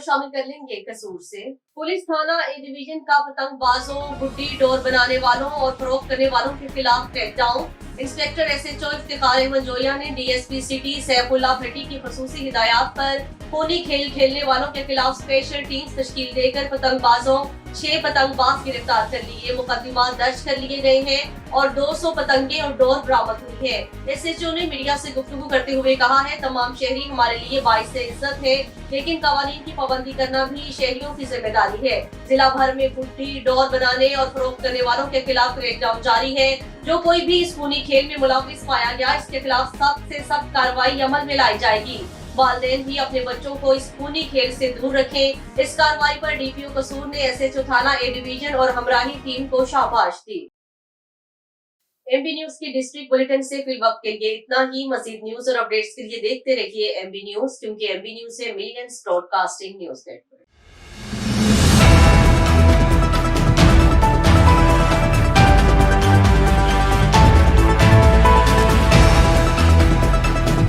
शामिल कर लेंगे कसूर से। पुलिस थाना ए डिवीजन का पतंगबाजों, गुड्डी डोर बनाने वालों और फरोख्त करने वालों के खिलाफ crackdown. Inspector SHO Iftikhar Ahmed Joya ने डीएसपी सिटी सैफुल्लाह भट्टी की खसूसी हिदायत पर खूनी खेल खेलने वालों के खिलाफ स्पेशल टीम्स तश्कील देकर पतंगबाजों 6 पतंगबाज गिरफ्तार कर लिए, मुकदमा दर्ज कर लिए गए हैं और 200 पतंगे और डोर बरामद हुई है। एसएचओ ने मीडिया से गुफ्तगू करते हुए कहा है, तमाम शहरी हमारे लिए बाइस इज्जत है, लेकिन कवानीन की पाबंदी करना भी शहरियों की जिम्मेदारी है। जिला भर में गुड्डी डोर बनाने और फरोख्त करने वालों के खिलाफ क्रैकडाउन जारी है। जो कोई भी इस खूनी खेल में मुलविस पाया गया, इसके खिलाफ सख्त से सख्त कार्रवाई अमल में लाई जाएगी। वालिदैन भी अपने बच्चों को इस खूनी खेल से दूर रखें। इस कार्रवाई पर डीपीओ कसूर ने एसएचओ थाना ए डिवीजन और हमराही टीम को शाबाश दी। एमबी न्यूज की डिस्ट्रिक्ट बुलेटिन से फिल वक्त के लिए इतना ही। मजीद न्यूज और अपडेट्स के लिए देखते रहिए एमबी न्यूज, क्योंकि एमबी न्यूज है मिलियंस ब्रॉडकास्टिंग न्यूज नेटवर्क।